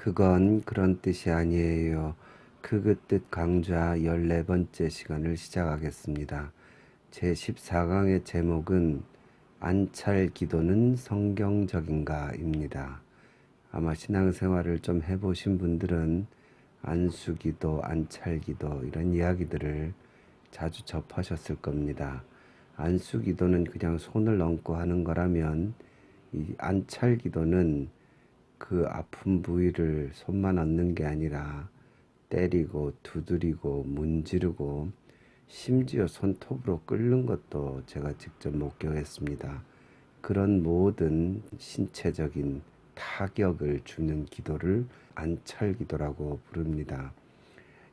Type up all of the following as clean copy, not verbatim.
그건 그런 뜻이 아니에요. 그 뜻 강좌 14번째 시간을 시작하겠습니다. 제14강의 제목은 안찰 기도는 성경적인가입니다. 아마 신앙생활을 좀 해보신 분들은 안수기도, 안찰기도 이런 이야기들을 자주 접하셨을 겁니다. 안수기도는 그냥 손을 얹고 하는 거라면 이 안찰기도는 그 아픈 부위를 손만 얹는 게 아니라 때리고 두드리고 문지르고 심지어 손톱으로 끓는 것도 제가 직접 목격했습니다. 그런 모든 신체적인 타격을 주는 기도를 안찰기도라고 부릅니다.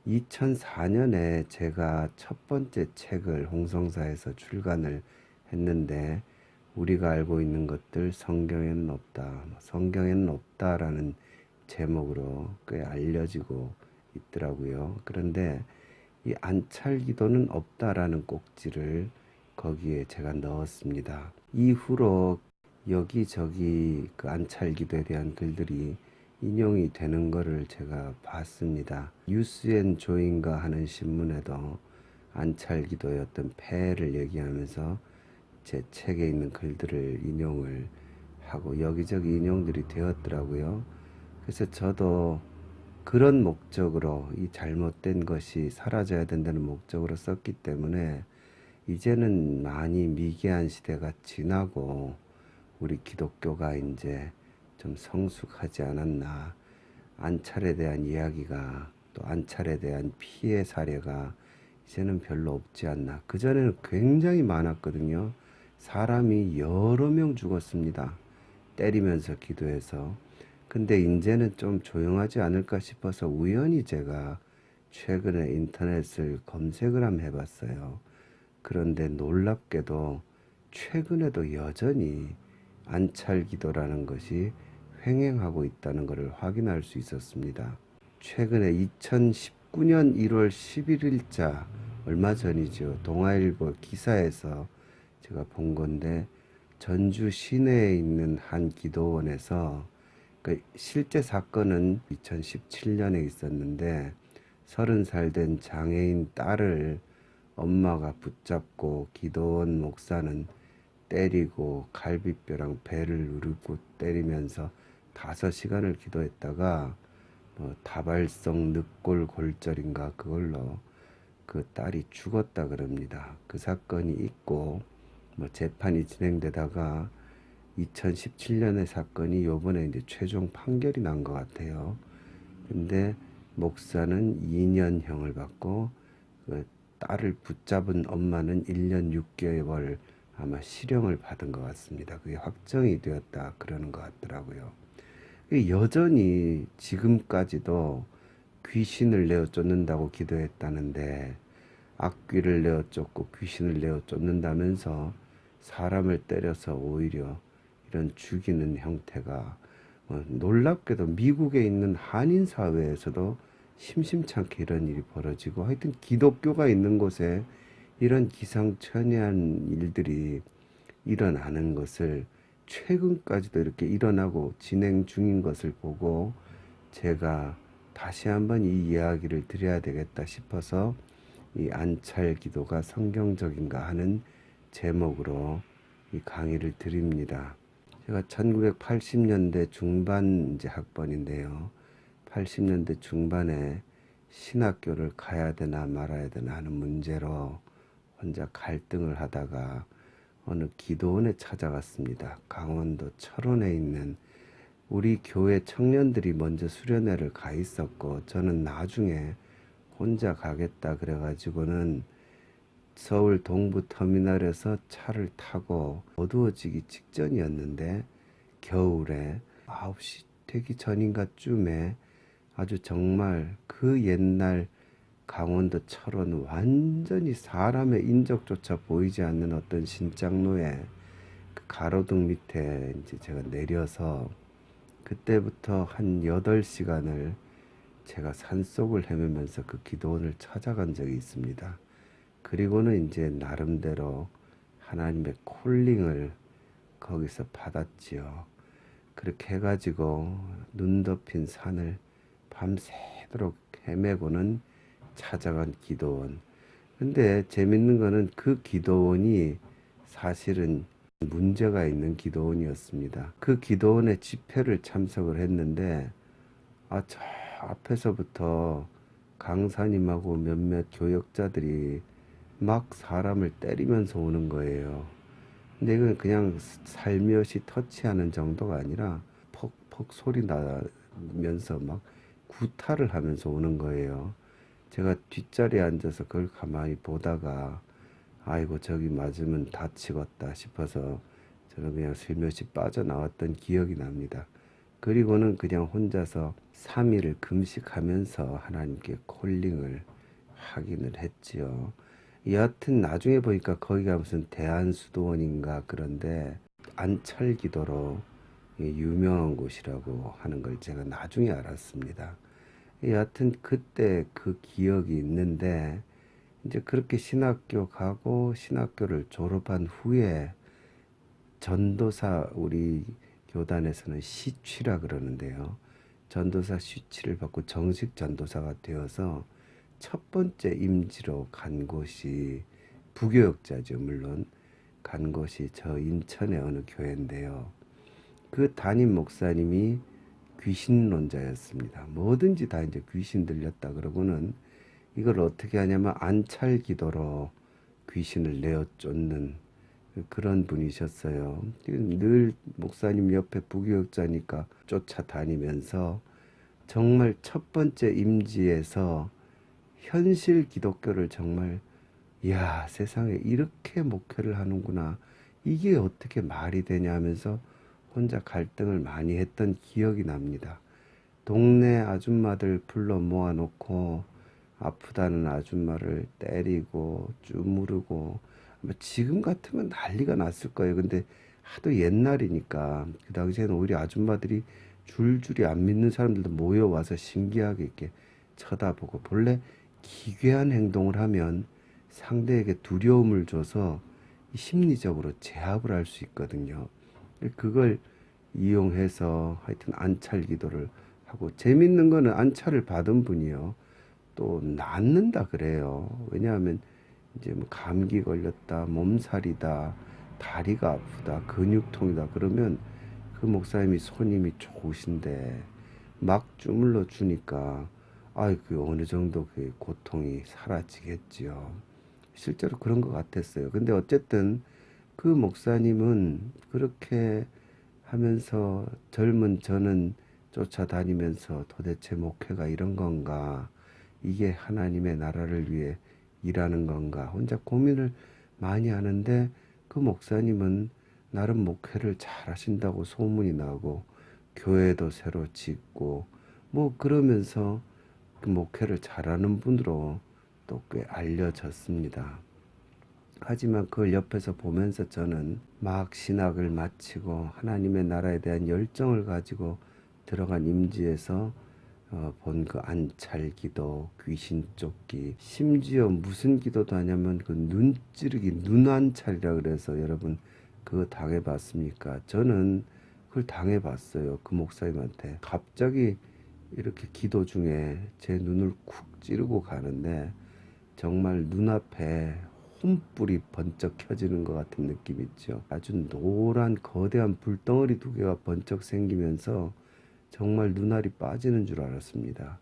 2004년에 제가 첫 번째 책을 홍성사에서 출간을 했는데 우리가 알고 있는 것들 성경에는 없다, 성경에는 없다라는 제목으로 꽤 알려지고 있더라고요. 그런데 이 안찰기도는 없다라는 꼭지를 거기에 제가 넣었습니다. 이후로 여기저기 그 안찰기도에 대한 글들이 인용이 되는 것을 제가 봤습니다. 뉴스앤조인가 하는 신문에도 안찰기도의 어떤 폐해를 얘기하면서 제 책에 있는 글들을 인용을 하고 여기저기 인용들이 되었더라고요. 그래서 저도 그런 목적으로 이 잘못된 것이 사라져야 된다는 목적으로 썼기 때문에 이제는 많이 미개한 시대가 지나고 우리 기독교가 이제 좀 성숙하지 않았나. 안찰에 대한 이야기가 또 안찰에 대한 피해 사례가 이제는 별로 없지 않나. 그전에는 굉장히 많았거든요. 사람이 여러 명 죽었습니다. 때리면서 기도해서. 근데 이제는 좀 조용하지 않을까 싶어서 우연히 제가 최근에 인터넷을 검색을 한번 해봤어요. 그런데 놀랍게도 최근에도 여전히 안찰 기도라는 것이 횡행하고 있다는 것을 확인할 수 있었습니다. 최근에 2019년 1월 11일자 얼마 전이죠. 동아일보 기사에서 제가 본 건데 전주 시내에 있는 한 기도원에서 실제 사건은 2017년에 있었는데 30살 된 장애인 딸을 엄마가 붙잡고 기도원 목사는 때리고 갈비뼈랑 배를 누르고 때리면서 5시간을 기도했다가 다발성 늑골 골절인가 그걸로 그 딸이 죽었다 그럽니다. 그 사건이 있고 재판이 진행되다가 2017년의 사건이 요번에 이제 최종 판결이 난 것 같아요. 근데 목사는 2년형을 받고 그 딸을 붙잡은 엄마는 1년 6개월 아마 실형을 받은 것 같습니다. 그게 확정이 되었다 그러는 것 같더라고요. 여전히 지금까지도 귀신을 내어 쫓는다고 기도했다는데 악귀를 내어 쫓고 귀신을 내어 쫓는다면서 사람을 때려서 오히려 이런 죽이는 형태가 놀랍게도 미국에 있는 한인 사회에서도 심심찮게 이런 일이 벌어지고 하여튼 기독교가 있는 곳에 이런 기상천외한 일들이 일어나는 것을 최근까지도 이렇게 일어나고 진행 중인 것을 보고 제가 다시 한번 이 이야기를 드려야 되겠다 싶어서 이 안찰 기도가 성경적인가 하는 제목으로 이 강의를 드립니다. 제가 1980년대 중반 이제 학번인데요. 80년대 중반에 신학교를 가야 되나 말아야 되나 하는 문제로 혼자 갈등을 하다가 어느 기도원에 찾아갔습니다. 강원도 철원에 있는 우리 교회 청년들이 먼저 수련회를 가 있었고 저는 나중에 혼자 가겠다 그래가지고는 서울 동부터미널에서 차를 타고 어두워지기 직전이었는데 겨울에 9시 되기 전인가 쯤에 아주 정말 그 옛날 강원도 철원 완전히 사람의 인적조차 보이지 않는 어떤 신장로에 그 가로등 밑에 이제 제가 내려서 그때부터 한 8시간을 제가 산속을 헤매면서 그 기도원을 찾아간 적이 있습니다. 그리고는 이제 나름대로 하나님의 콜링을 거기서 받았지요. 그렇게 해가지고 눈 덮인 산을 밤새도록 헤매고는 찾아간 기도원. 근데 재밌는 거는 그 기도원이 사실은 문제가 있는 기도원이었습니다. 그 기도원의 집회를 참석을 했는데 저 앞에서부터 강사님하고 몇몇 교역자들이 막 사람을 때리면서 오는 거예요. 근데 이건 그냥 살며시 터치하는 정도가 아니라 퍽퍽 소리 나면서 막 구타를 하면서 오는 거예요. 제가 뒷자리에 앉아서 그걸 가만히 보다가 아이고 저기 맞으면 다치겠다 싶어서 저는 그냥 슬며시 빠져나왔던 기억이 납니다. 그리고는 그냥 혼자서 3일을 금식하면서 하나님께 콜링을 확인을 했지요. 여하튼 나중에 보니까 거기가 무슨 대한수도원인가 그런데 안철기도로 유명한 곳이라고 하는 걸 제가 나중에 알았습니다. 여하튼 그때 그 기억이 있는데 이제 그렇게 신학교 가고 신학교를 졸업한 후에 전도사 우리 교단에서는 시취라 그러는데요. 전도사 시취를 받고 정식 전도사가 되어서 첫 번째 임지로 간 곳이 부교역자죠. 물론 간 곳이 저 인천의 어느 교회인데요. 그 담임 목사님이 귀신론자였습니다. 뭐든지 다 이제 귀신 들렸다 그러고는 이걸 어떻게 하냐면 안찰 기도로 귀신을 내어 쫓는 그런 분이셨어요. 늘 목사님 옆에 부교역자니까 쫓아다니면서 정말 첫 번째 임지에서 현실 기독교를 정말 야 세상에 이렇게 목회를 하는구나 이게 어떻게 말이 되냐 하면서 혼자 갈등을 많이 했던 기억이 납니다. 동네 아줌마들 불러 모아놓고 아프다는 아줌마를 때리고 쭈무르고 지금 같으면 난리가 났을 거예요. 근데 하도 옛날이니까 그 당시에는 오히려 아줌마들이 줄줄이 안 믿는 사람들도 모여와서 신기하게 이렇게 쳐다보고 본래 기괴한 행동을 하면 상대에게 두려움을 줘서 심리적으로 제압을 할 수 있거든요. 그걸 이용해서 하여튼 안찰 기도를 하고 재밌는 거는 안찰을 받은 분이요. 또 낫는다 그래요. 왜냐하면 이제 뭐 감기 걸렸다, 몸살이다, 다리가 아프다, 근육통이다 그러면 그 목사님이 손님이 좋으신데 막 주물러 주니까 그 어느 정도 그 고통이 사라지겠지요. 실제로 그런 것 같았어요. 근데 어쨌든 그 목사님은 그렇게 하면서 젊은 저는 쫓아다니면서 도대체 목회가 이런 건가? 이게 하나님의 나라를 위해 일하는 건가? 혼자 고민을 많이 하는데 그 목사님은 나름 목회를 잘 하신다고 소문이 나고 교회도 새로 짓고 뭐 그러면서 그 목회를 잘하는 분으로 또 꽤 알려졌습니다. 하지만 그걸 옆에서 보면서 저는 막 신학을 마치고 하나님의 나라에 대한 열정을 가지고 들어간 임지에서 본 그 안찰 기도, 귀신 쫓기, 심지어 무슨 기도도 하냐면 그 눈 찌르기, 눈안찰이라 그래서 여러분 그거 당해봤습니까? 저는 그걸 당해봤어요. 그 목사님한테 갑자기 이렇게 기도 중에 제 눈을 쿡 찌르고 가는데 정말 눈앞에 혼불이 번쩍 켜지는 것 같은 느낌 있죠. 아주 노란 거대한 불덩어리 두 개가 번쩍 생기면서 정말 눈알이 빠지는 줄 알았습니다.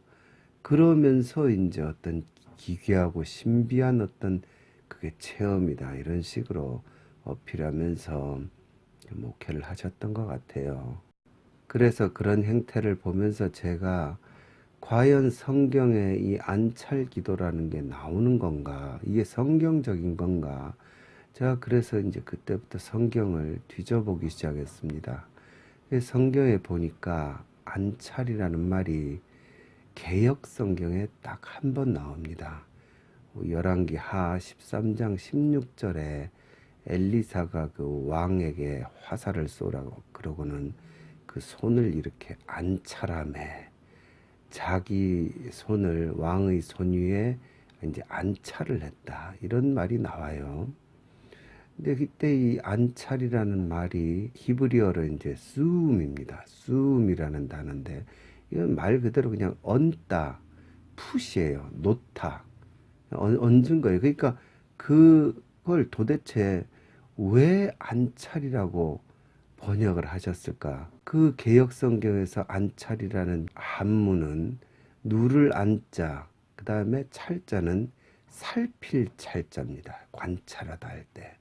그러면서 이제 어떤 기괴하고 신비한 어떤 그게 체험이다 이런 식으로 어필하면서 목회를 하셨던 것 같아요. 그래서 그런 행태를 보면서 제가 과연 성경에 이 안찰 기도라는 게 나오는 건가? 이게 성경적인 건가? 제가 그래서 이제 그때부터 성경을 뒤져보기 시작했습니다. 성경에 보니까 안찰이라는 말이 개역 성경에 딱 한 번 나옵니다. 열왕기 하 13장 16절에 엘리사가 그 왕에게 화살을 쏘라고 그러고는 그 손을 이렇게 안찰하매 자기 손을 왕의 손 위에 이제 안찰을 했다. 이런 말이 나와요. 근데 그때 이 안찰이라는 말이 히브리어로 이제 수음입니다. 수음이라는 단어인데 이건 말 그대로 그냥 얹다, 푸시예요. 놓다, 얹은 거예요. 그러니까 그걸 도대체 왜 안찰이라고 번역을 하셨을까? 그 개역 성경에서 안찰이라는 한문은 누를 안자, 그 다음에 찰자는 살필 찰자입니다. 관찰하다 할 때.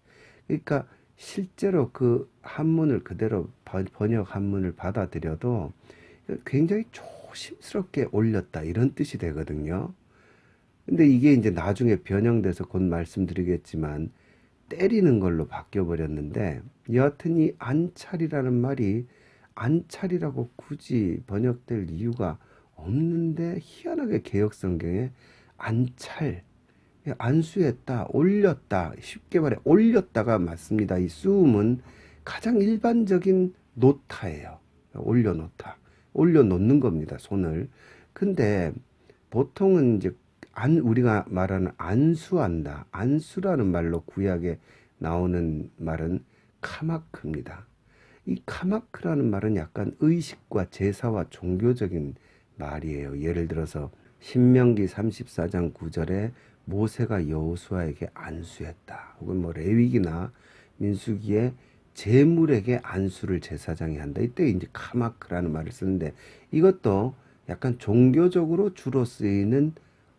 그러니까 실제로 그 한문을 그대로 번역 한문을 받아들여도 굉장히 조심스럽게 올렸다 이런 뜻이 되거든요. 근데 이게 이제 나중에 변형돼서 곧 말씀드리겠지만 때리는 걸로 바뀌어 버렸는데 여하튼 이 안찰이라는 말이 안찰이라고 굳이 번역될 이유가 없는데 희한하게 개역 성경에 안찰, 안수했다, 올렸다, 쉽게 말해 올렸다가 맞습니다. 이 수음은 가장 일반적인 놓다예요. 올려놓다, 올려놓는 겁니다. 손을. 근데 보통은 이제 우리가 말하는 안수한다, 안수라는 말로 구약에 나오는 말은 카마크입니다. 이 카마크라는 말은 약간 의식과 제사와 종교적인 말이에요. 예를 들어서 신명기 34장 9절에 모세가 여호수아에게 안수했다. 혹은 뭐 레위기나 민수기에 제물에게 안수를 제사장이 한다. 이때 이제 카마크라는 말을 쓰는데 이것도 약간 종교적으로 주로 쓰이는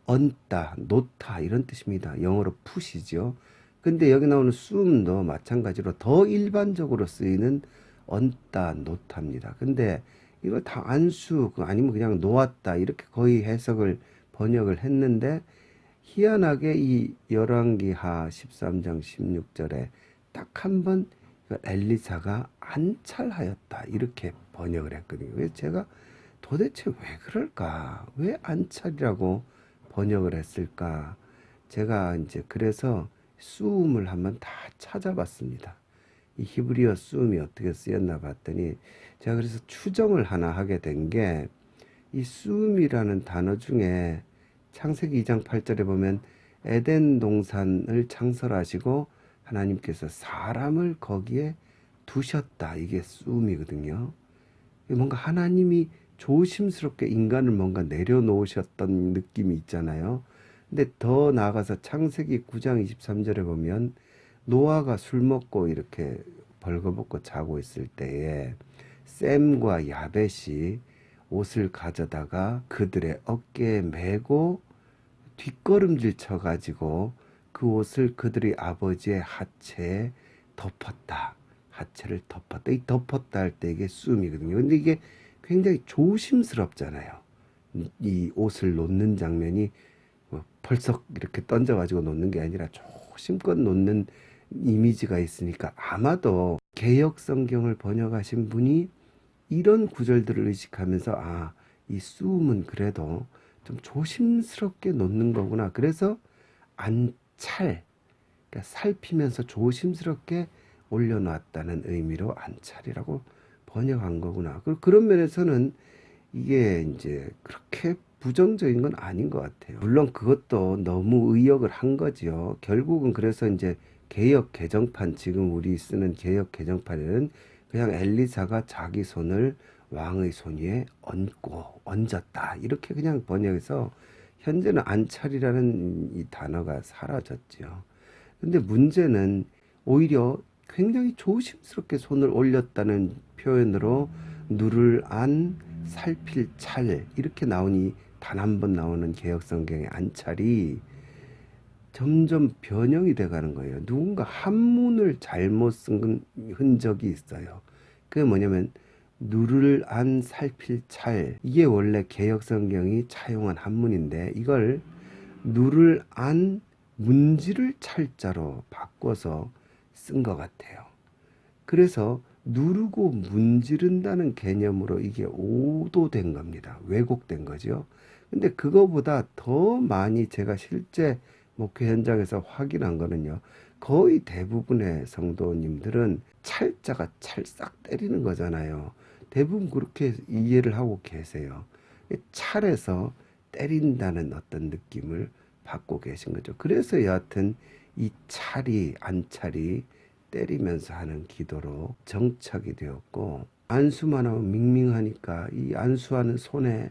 얹다, 놓다 이런 뜻입니다. 영어로 푸시죠. 근데 여기 나오는 숨도 마찬가지로 더 일반적으로 쓰이는 얹다, 놓다입니다. 근데 이거 다 안수 아니면 그냥 놓았다 이렇게 거의 해석을 번역을 했는데 희한하게 이 열왕기하 13장 16절에 딱 한 번 엘리사가 안찰하였다 이렇게 번역을 했거든요. 그래서 제가 도대체 왜 그럴까? 왜 안찰이라고 번역을 했을까? 제가 이제 그래서 수음을 한번 다 찾아봤습니다. 이 히브리어 수음이 어떻게 쓰였나 봤더니 제가 그래서 추정을 하나 하게 된 게 이 수음이라는 단어 중에 창세기 2장 8절에 보면 에덴 동산을 창설하시고 하나님께서 사람을 거기에 두셨다. 이게 수음이거든요. 뭔가 하나님이 조심스럽게 인간을 뭔가 내려놓으셨던 느낌이 있잖아요. 근데 더 나아가서 창세기 9장 23절에 보면 노아가 술 먹고 이렇게 벌거벗고 자고 있을 때에 셈과 야벳이 옷을 가져다가 그들의 어깨에 메고 뒷걸음질 쳐가지고 그 옷을 그들의 아버지의 하체에 덮었다. 하체를 덮었다. 이 덮었다 할 때 이게 씀이거든요. 근데 이게 굉장히 조심스럽잖아요. 이 옷을 놓는 장면이 뭐 벌썩 이렇게 던져가지고 놓는 게 아니라 조심껏 놓는 이미지가 있으니까 아마도 개역 성경을 번역하신 분이 이런 구절들을 의식하면서 이 수음은 그래도 좀 조심스럽게 놓는 거구나. 그래서 안찰, 그러니까 살피면서 조심스럽게 올려놨다는 의미로 안찰이라고 번역한 거구나. 그런 면에서는 이게 이제 그렇게 부정적인 건 아닌 것 같아요. 물론 그것도 너무 의역을 한 거죠. 결국은 그래서 이제 개역 개정판, 지금 우리 쓰는 개역 개정판에는 그냥 엘리사가 자기 손을 왕의 손 위에 얹었다. 이렇게 그냥 번역해서 현재는 안찰이라는 이 단어가 사라졌죠. 근데 문제는 오히려 굉장히 조심스럽게 손을 올렸다는 표현으로 누를 안, 살필 찰 이렇게 나오니 단 한 번 나오는 개역성경의 안찰이 점점 변형이 돼가는 거예요. 누군가 한문을 잘못 쓴 흔적이 있어요. 그게 뭐냐면 누를 안, 살필 찰 이게 원래 개역성경이 차용한 한문인데 이걸 누를 안, 문지를 찰자로 바꿔서 쓴 것 같아요. 그래서 누르고 문지른다는 개념으로 이게 오도된 겁니다. 왜곡된 거죠. 근데 그거보다 더 많이 제가 실제 목회 현장에서 확인한 거는요. 거의 대부분의 성도님들은 찰자가 찰싹 때리는 거잖아요. 대부분 그렇게 이해를 하고 계세요. 찰에서 때린다는 어떤 느낌을 받고 계신 거죠. 그래서 여하튼 이 찰이 안찰이 때리면서 하는 기도로 정착이 되었고, 안수만 하면 밍밍하니까 이 안수하는 손에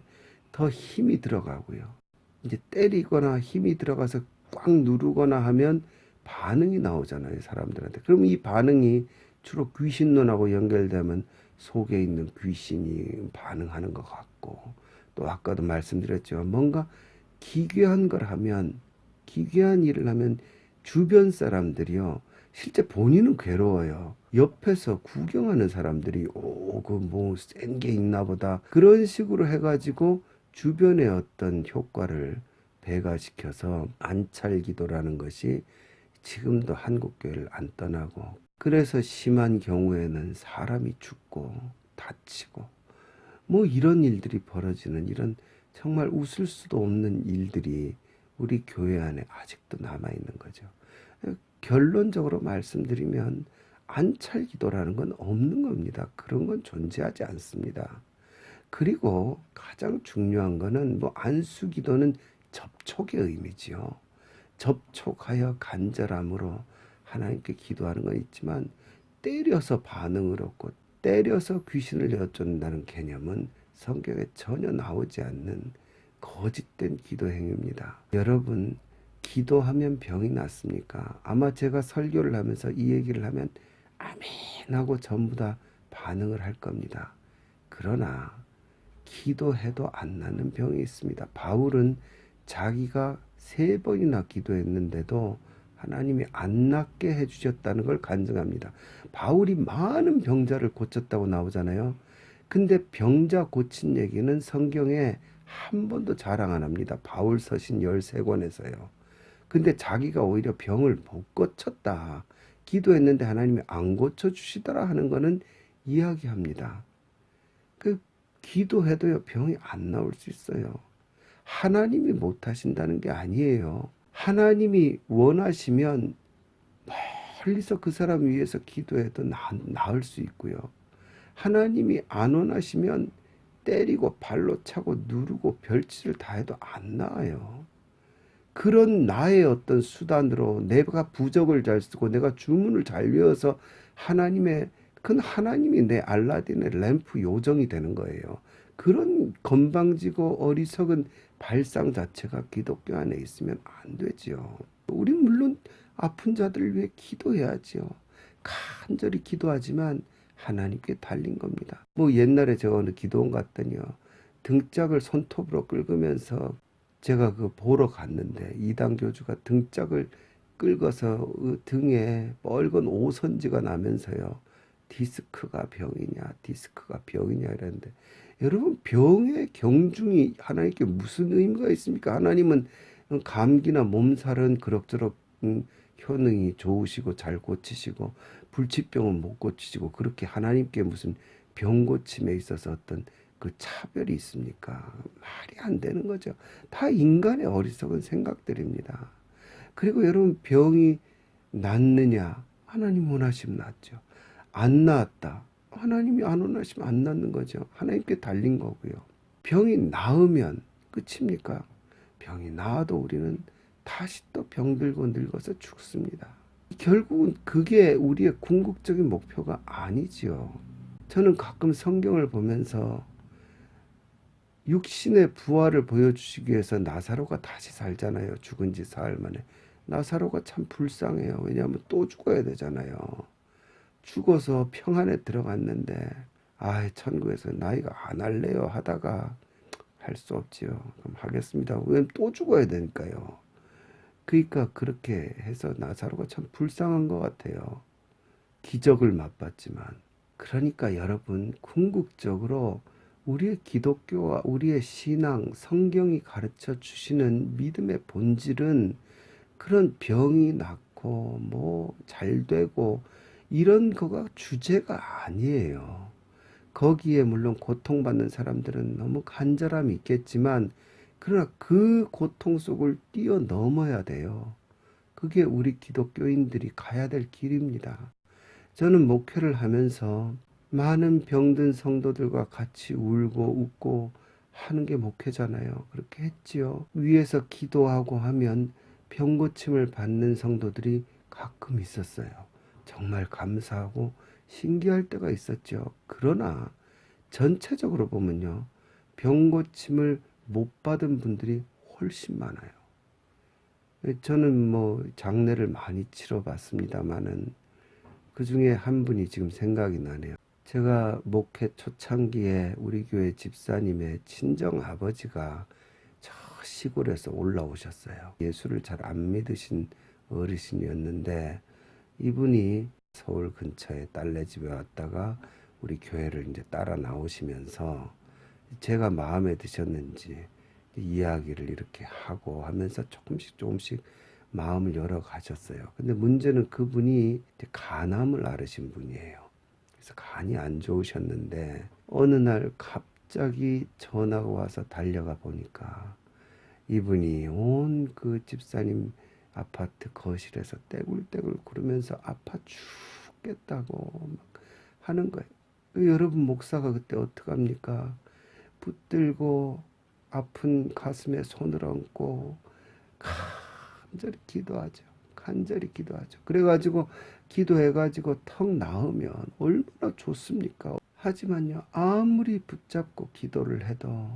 더 힘이 들어가고요. 이제 때리거나 힘이 들어가서 꽉 누르거나 하면 반응이 나오잖아요, 사람들한테. 그럼 이 반응이 주로 귀신론하고 연결되면 속에 있는 귀신이 반응하는 것 같고, 또 아까도 말씀드렸지만 뭔가 기괴한 걸 하면, 기괴한 일을 하면 주변 사람들이요, 실제 본인은 괴로워요. 옆에서 구경하는 사람들이 그 뭐 센 게 있나 보다, 그런 식으로 해가지고 주변의 어떤 효과를 배가시켜서 안찰 기도라는 것이 지금도 한국 교회를 안 떠나고, 그래서 심한 경우에는 사람이 죽고 다치고 뭐 이런 일들이 벌어지는, 이런 정말 웃을 수도 없는 일들이 우리 교회 안에 아직도 남아 있는 거죠. 결론적으로 말씀드리면 안찰 기도라는 건 없는 겁니다. 그런 건 존재하지 않습니다. 그리고 가장 중요한 거는, 뭐 안수 기도는 접촉의 의미지요. 접촉하여 간절함으로 하나님께 기도하는 건 있지만, 때려서 반응을 얻고 때려서 귀신을 내어쫓는다는 개념은 성경에 전혀 나오지 않는 거짓된 기도 행위입니다. 여러분, 기도하면 병이 낫습니까? 아마 제가 설교를 하면서 이 얘기를 하면 아멘 하고 전부 다 반응을 할 겁니다. 그러나 기도해도 안 낫는 병이 있습니다. 바울은 자기가 3번이나 기도했는데도 하나님이 안 낫게 해주셨다는 걸 간증합니다. 바울이 많은 병자를 고쳤다고 나오잖아요. 근데 병자 고친 얘기는 성경에 한 번도 자랑 안 합니다. 바울 서신 13권에서요. 근데 자기가 오히려 병을 못 고쳤다, 기도했는데 하나님이 안 고쳐주시더라 하는 거는 이야기합니다. 그 기도해도요, 병이 안 나올 수 있어요. 하나님이 못 하신다는 게 아니에요. 하나님이 원하시면 멀리서 그 사람 위해서 기도해도 나을 수 있고요. 하나님이 안 원하시면 때리고 발로 차고 누르고 별짓을 다 해도 안 나아요. 그런 나의 어떤 수단으로 내가 부적을 잘 쓰고 내가 주문을 잘 외워서 하나님의, 그건 하나님이 내 알라딘의 램프 요정이 되는 거예요. 그런 건방지고 어리석은 발상 자체가 기독교 안에 있으면 안 되지요. 우리 물론 아픈 자들을 위해 기도해야지요. 간절히 기도하지만 하나님께 달린 겁니다. 뭐 옛날에 제가 어느 기도원 갔더니요, 등짝을 손톱으로 긁으면서, 제가 그 보러 갔는데 이단 교주가 등짝을 긁어서 등에 빨간 오선지가 나면서요, 디스크가 병이냐 디스크가 병이냐 이랬는데, 여러분, 병의 경중이 하나님께 무슨 의미가 있습니까? 하나님은 감기나 몸살은 그럭저럭 효능이 좋으시고 잘 고치시고, 불치병은 못 고치시고, 그렇게 하나님께 무슨 병 고침에 있어서 어떤 그 차별이 있습니까? 말이 안 되는 거죠. 다 인간의 어리석은 생각들입니다. 그리고 여러분, 병이 낫느냐? 하나님 원하시면 낫죠. 안 나았다, 하나님이 안 원하시면 안 낫는 거죠. 하나님께 달린 거고요. 병이 나으면 끝입니까? 병이 나아도 우리는 다시 또 병들고 늙어서 죽습니다. 결국은 그게 우리의 궁극적인 목표가 아니지요. 저는 가끔 성경을 보면서 육신의 부활을 보여주시기 위해서 나사로가 다시 살잖아요. 죽은 지 사흘 만에. 나사로가 참 불쌍해요. 왜냐하면 또 죽어야 되잖아요. 죽어서 평안에 들어갔는데, 천국에서 나이가 안 할래요 하다가 할 수 없지요. 그럼 하겠습니다. 왜냐면 또 죽어야 되니까요. 그러니까 그렇게 해서 나사로가 참 불쌍한 것 같아요. 기적을 맛봤지만. 그러니까 여러분, 궁극적으로 우리의 기독교와 우리의 신앙, 성경이 가르쳐 주시는 믿음의 본질은 그런 병이 낫고 뭐 잘 되고 이런 거가 주제가 아니에요. 거기에 물론 고통받는 사람들은 너무 간절함이 있겠지만, 그러나 그 고통 속을 뛰어넘어야 돼요. 그게 우리 기독교인들이 가야 될 길입니다. 저는 목회를 하면서 많은 병든 성도들과 같이 울고 웃고 하는 게 목회잖아요. 그렇게 했지요. 위에서 기도하고 하면 병 고침을 받는 성도들이 가끔 있었어요. 정말 감사하고 신기할 때가 있었죠. 그러나 전체적으로 보면요, 병 고침을 못 받은 분들이 훨씬 많아요. 저는 뭐 장례를 많이 치러봤습니다만은 그 중에 한 분이 지금 생각이 나네요. 제가 목회 초창기에 우리 교회 집사님의 친정 아버지가 저 시골에서 올라오셨어요. 예수를 잘 안 믿으신 어르신이었는데 이분이 서울 근처에 딸네 집에 왔다가 우리 교회를 이제 따라 나오시면서 제가 마음에 드셨는지 이야기를 이렇게 하고 하면서 조금씩 마음을 열어 가셨어요. 근데 문제는 그분이 간암을 앓으신 분이에요. 그래서 간이 안 좋으셨는데 어느 날 갑자기 전화가 와서 달려가 보니까 이분이 온 그 집사님 아파트 거실에서 떼굴떼굴 구르면서 아파 죽겠다고 막 하는 거예요. 여러분 목사가 그때 어떡합니까? 붙들고 아픈 가슴에 손을 얹고 간절히 기도하죠. 간절히 기도하죠. 그래가지고 기도해가지고 턱 나으면 얼마나 좋습니까? 하지만요, 아무리 붙잡고 기도를 해도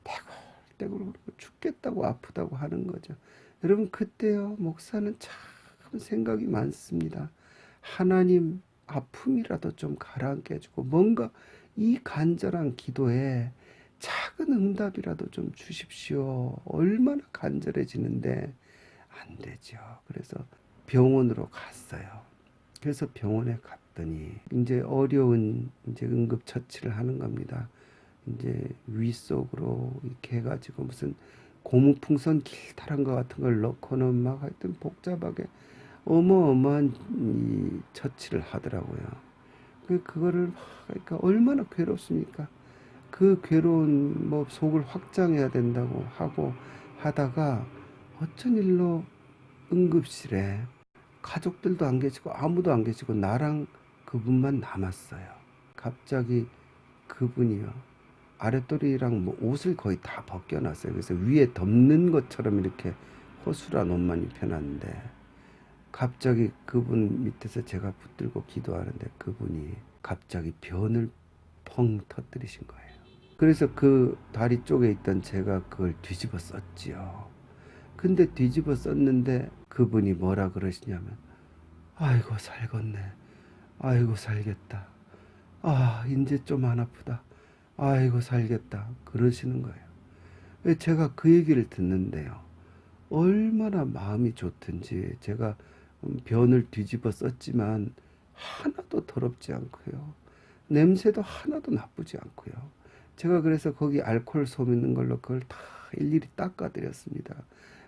떼굴떼굴 그러고 죽겠다고 아프다고 하는 거죠. 여러분 그때요, 목사는 참 생각이 많습니다. 하나님 아픔이라도 좀 가라앉게 해주고 뭔가 이 간절한 기도에 작은 응답이라도 좀 주십시오. 얼마나 간절해지는데 안 되죠. 그래서 병원으로 갔어요. 그래서 병원에 갔더니 이제 어려운 이제 응급처치를 하는 겁니다. 이제 위 속으로 이렇게 해가지고 무슨 고무풍선 길다란 것 같은 걸 넣고는 막 하여튼 복잡하게 어마어마한 이 처치를 하더라고요. 그거를 그러니까 얼마나 괴롭습니까? 그 괴로운 뭐 속을 확장해야 된다고 하고 하다가 어쩐 일로 응급실에 가족들도 안 계시고 아무도 안 계시고 나랑 그분만 남았어요. 갑자기 그분이요, 아랫도리랑 뭐 옷을 거의 다 벗겨놨어요. 그래서 위에 덮는 것처럼 이렇게 허술한 옷만 입혀놨는데 갑자기 그분 밑에서 제가 붙들고 기도하는데 그분이 갑자기 변을 펑 터뜨리신 거예요. 그래서 그 다리 쪽에 있던 제가 그걸 뒤집어 썼지요. 근데 뒤집어 썼는데 그분이 뭐라 그러시냐면, 아이고 살겠네, 아이고 살겠다, 아 이제 좀 안 아프다, 아이고 살겠다 그러시는 거예요. 제가 그 얘기를 듣는데요, 얼마나 마음이 좋든지. 제가 변을 뒤집어 썼지만 하나도 더럽지 않고요, 냄새도 하나도 나쁘지 않고요. 제가 그래서 거기 알코올 솜 있는 걸로 그걸 다 일일이 닦아드렸습니다.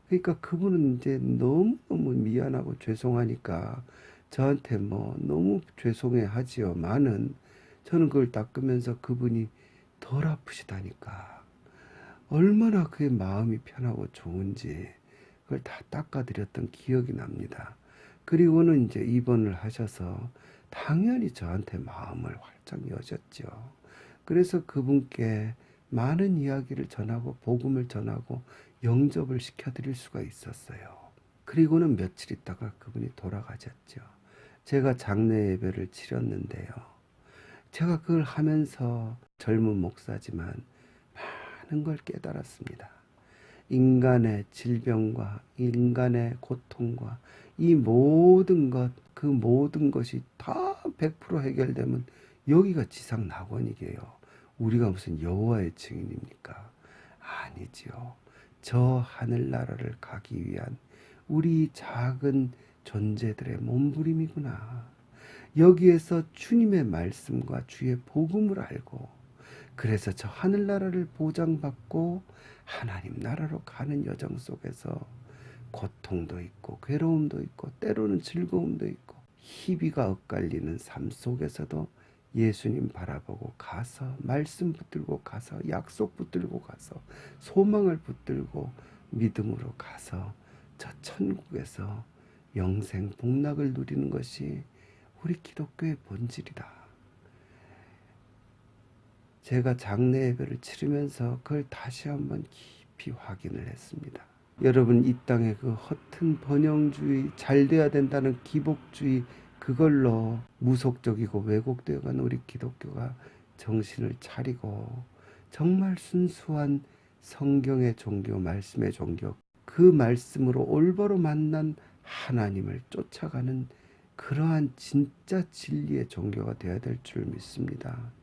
그러니까 그분은 이제 너무너무 미안하고 죄송하니까 저한테 뭐 너무 죄송해 하지요만은 저는 그걸 닦으면서 그분이 덜 아프시다니까 얼마나 그의 마음이 편하고 좋은지 그걸 다 닦아드렸던 기억이 납니다. 그리고는 이제 입원을 하셔서 당연히 저한테 마음을 활짝 여셨죠. 그래서 그분께 많은 이야기를 전하고 복음을 전하고 영접을 시켜드릴 수가 있었어요. 그리고는 며칠 있다가 그분이 돌아가셨죠. 제가 장례 예배를 치렀는데요, 제가 그걸 하면서 젊은 목사지만 많은 걸 깨달았습니다. 인간의 질병과 인간의 고통과 이 모든 것, 그 모든 것이 다 100% 해결되면 여기가 지상 낙원이게요. 우리가 무슨 여호와의 증인입니까? 아니지요. 저 하늘나라를 가기 위한 우리 작은 존재들의 몸부림이구나. 여기에서 주님의 말씀과 주의 복음을 알고 그래서 저 하늘나라를 보장받고 하나님 나라로 가는 여정 속에서 고통도 있고 괴로움도 있고 때로는 즐거움도 있고 희비가 엇갈리는 삶 속에서도 예수님 바라보고 가서 말씀 붙들고 가서 약속 붙들고 가서 소망을 붙들고 믿음으로 가서 저 천국에서 영생 복락을 누리는 것이 우리 기독교의 본질이다. 제가 장례 예배를 치르면서 그걸 다시 한번 깊이 확인을 했습니다. 여러분 이 땅의 그 허튼 번영주의, 잘 돼야 된다는 기복주의, 그걸로 무속적이고 왜곡되어간 우리 기독교가 정신을 차리고 정말 순수한 성경의 종교, 말씀의 종교, 그 말씀으로 올바로 만난 하나님을 쫓아가는 그러한 진짜 진리의 종교가 되어야 될 줄 믿습니다.